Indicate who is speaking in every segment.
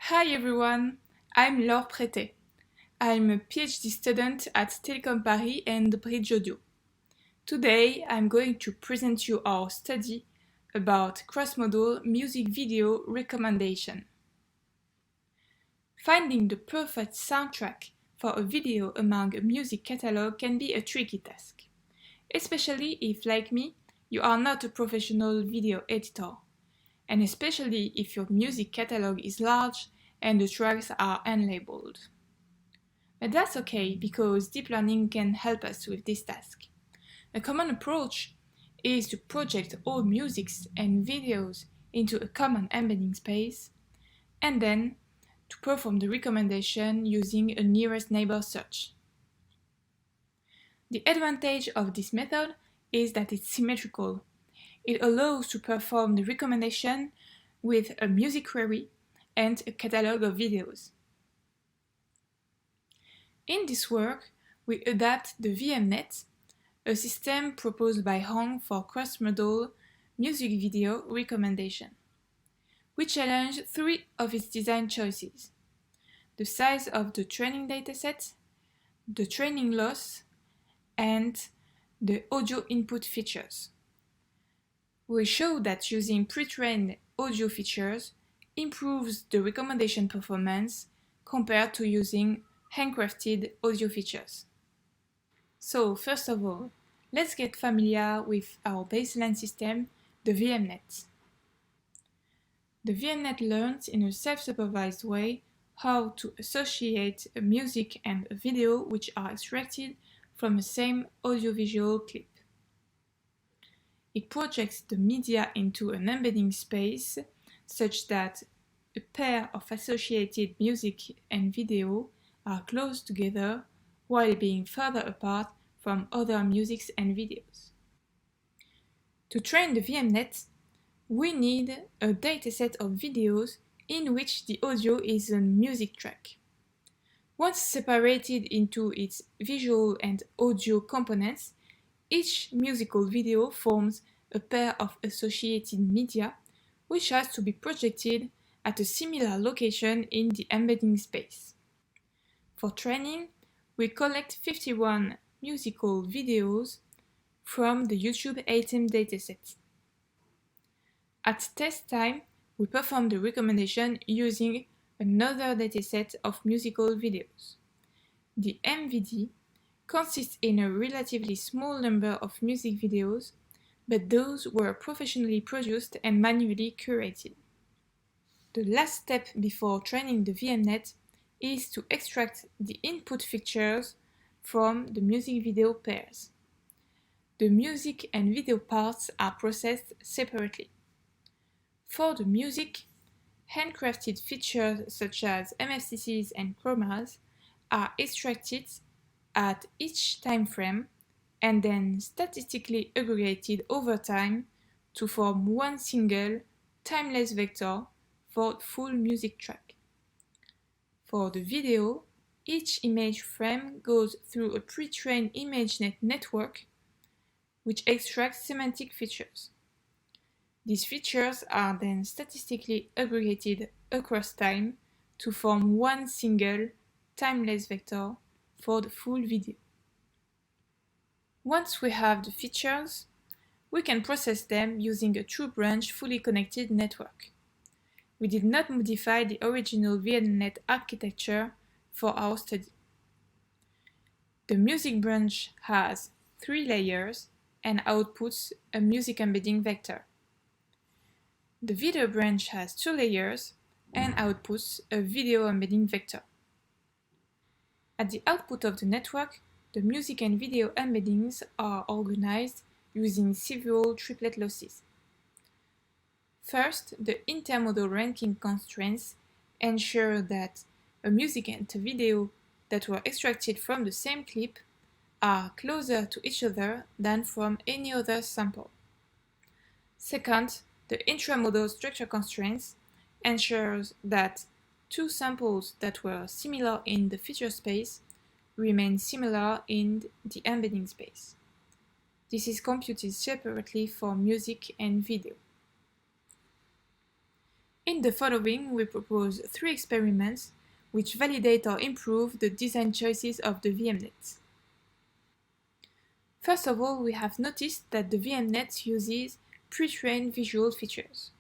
Speaker 1: Hi everyone, I'm Laure Prétet. I'm a PhD student at Telecom Paris and Bridge Audio. Today I'm going to present you our study about cross-modal music video recommendation. Finding the perfect soundtrack for a video among a music catalog can be a tricky task, especially if, like me, you are not a professional video editor, and especially if your music catalog is large and the tracks are unlabeled. But that's okay because deep learning can help us with this task. A common approach is to project all musics and videos into a common embedding space, and then to perform the recommendation using a nearest neighbor search. The advantage of this method is that it's symmetrical. It allows to perform the recommendation with a music query and a catalog of videos. In this work, we adapt the VMNet, a system proposed by Hong for cross-modal music video recommendation. We challenge three of its design choices: the size of the training dataset, the training loss, and the audio input features. We show that using pre-trained audio features improves the recommendation performance compared to using handcrafted audio features. So first of all, let's get familiar with our baseline system, the VMNet. The VMNet learns in a self-supervised way how to associate a music and a video which are extracted from the same audiovisual clip. It projects the media into an embedding space such that a pair of associated music and video are close together while being further apart from other musics and videos. To train the VMNet, we need a dataset of videos in which the audio is a music track. Once separated into its visual and audio components, each musical video forms a pair of associated media which has to be projected at a similar location in the embedding space. For training, we collect 51 musical videos from the YouTube ATEM dataset. At test time, we perform the recommendation using another dataset of musical videos. The MVD consists in a relatively small number of music videos, but those were professionally produced and manually curated. The last step before training the VMNet is to extract the input features from the music video pairs. The music and video parts are processed separately. For the music, handcrafted features such as MFCCs and chromas are extracted at each time frame and then statistically aggregated over time to form one single timeless vector for the full music track. For the video, each image frame goes through a pre-trained ImageNet network which extracts semantic features. These features are then statistically aggregated across time to form one single timeless vector for the full video. Once we have the features, we can process them using a true branch fully connected network. We did not modify the original VMNet architecture for our study. The music branch has 3 layers and outputs a music embedding vector. The video branch has 2 layers and outputs a video embedding vector. At the output of the network, the music and video embeddings are organized using several triplet losses. First, the intermodal ranking constraints ensure that a music and a video that were extracted from the same clip are closer to each other than from any other sample. Second, the intramodal structure constraints ensures that 2 samples that were similar in the feature space remain similar in the embedding space. This is computed separately for music and video. In the following, we propose 3 experiments which validate or improve the design choices of the VMNet. First of all, we have noticed that the VMNet uses pre-trained visual features.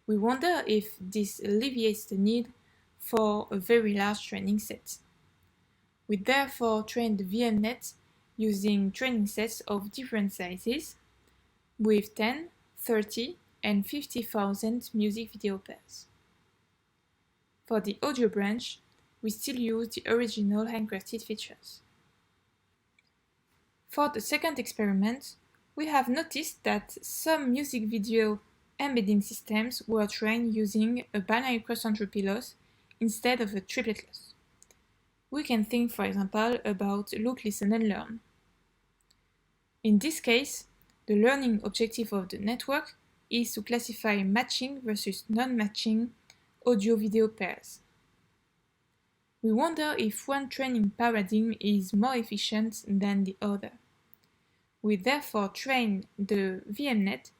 Speaker 1: We wonder if this alleviates the need for a very large training set. We therefore trained the VMNet using training sets of different sizes with 10, 30, and 50,000 music video pairs. For the audio branch, we still use the original handcrafted features. For the second experiment, we have noticed that some music video embedding systems were trained using a binary cross-entropy loss instead of a triplet loss. We can think, for example, about look, listen, and learn. In this case, the learning objective of the network is to classify matching versus non-matching audio-video pairs. We wonder if one training paradigm is more efficient than the other. We therefore train the VMNet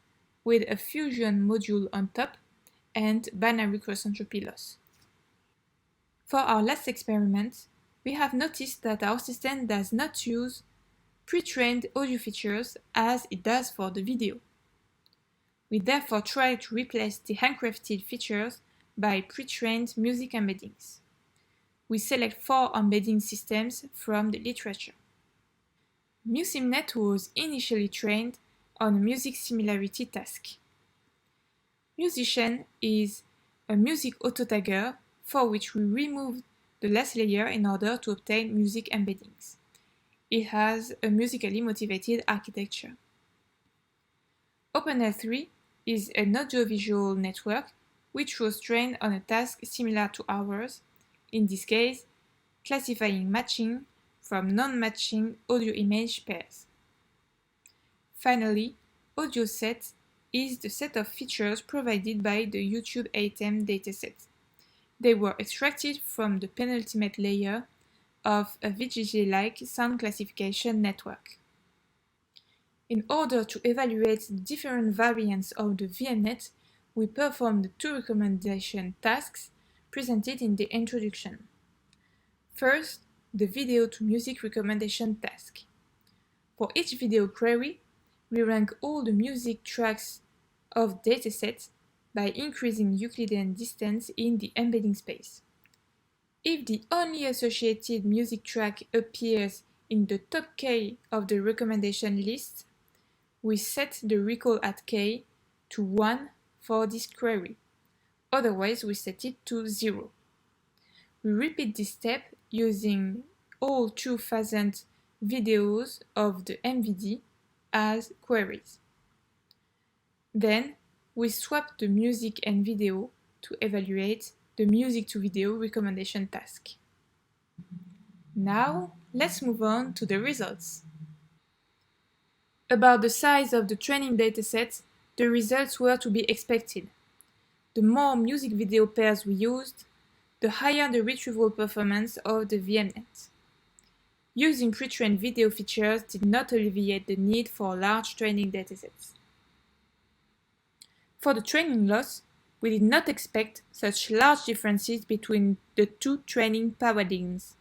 Speaker 1: with a fusion module on top and binary cross-entropy loss. For our last experiment, we have noticed that our system does not use pre-trained audio features as it does for the video. We therefore try to replace the handcrafted features by pre-trained music embeddings. We select 4 embedding systems from the literature. MusicNet was initially trained on a music similarity task. Musician is a music auto-tagger for which we remove the last layer in order to obtain music embeddings. It has a musically motivated architecture. OpenL3 is an audiovisual network which was trained on a task similar to ours, in this case, classifying matching from non-matching audio-image pairs. Finally, AudioSet is the set of features provided by the YouTube 8M dataset. They were extracted from the penultimate layer of a VGG-like sound classification network. In order to evaluate different variants of the VMNet, we performed 2 recommendation tasks presented in the introduction. First, the video to music recommendation task. For each video query, we rank all the music tracks of datasets by increasing Euclidean distance in the embedding space. If the only associated music track appears in the top K of the recommendation list, we set the recall at K to 1 for this query. Otherwise, we set it to 0. We repeat this step using all 2,000 videos of the MVD as queries. Then, we swap the music and video to evaluate the music to video recommendation task. Now, let's move on to the results. About the size of the training dataset, the results were to be expected. The more music video pairs we used, the higher the retrieval performance of the VMNet. Using pre-trained video features did not alleviate the need for large training datasets. For the training loss, we did not expect such large differences between the 2 training paradigms.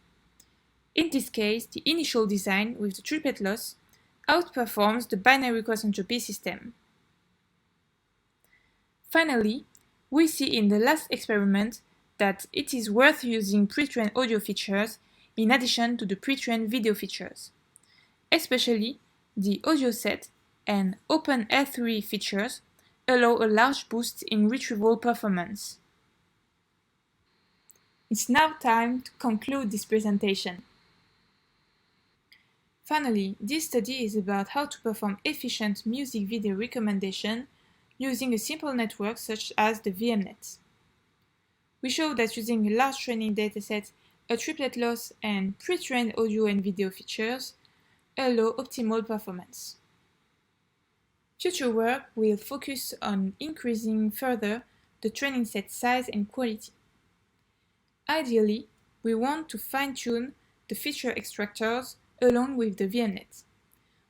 Speaker 1: In this case, the initial design with the triplet loss outperforms the binary cross-entropy system. Finally, we see in the last experiment that it is worth using pre-trained audio features in addition to the pre-trained video features. Especially, the AudioSet and OpenL3 features allow a large boost in retrieval performance. It's now time to conclude this presentation. Finally, this study is about how to perform efficient music video recommendation using a simple network such as the VMNet. We show that using a large training dataset, a triplet loss, and pre-trained audio and video features allow optimal performance. Future work will focus on increasing further the training set size and quality. Ideally, we want to fine-tune the feature extractors along with the VMNet.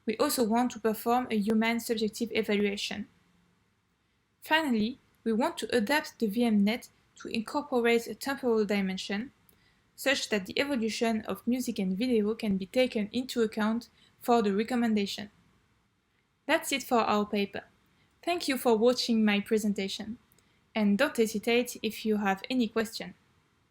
Speaker 1: We also want to perform a human subjective evaluation. Finally, we want to adapt the VMNet to incorporate a temporal dimension, such that the evolution of music and video can be taken into account for the recommendation. That's it for our paper. Thank you for watching my presentation, and don't hesitate if you have any question.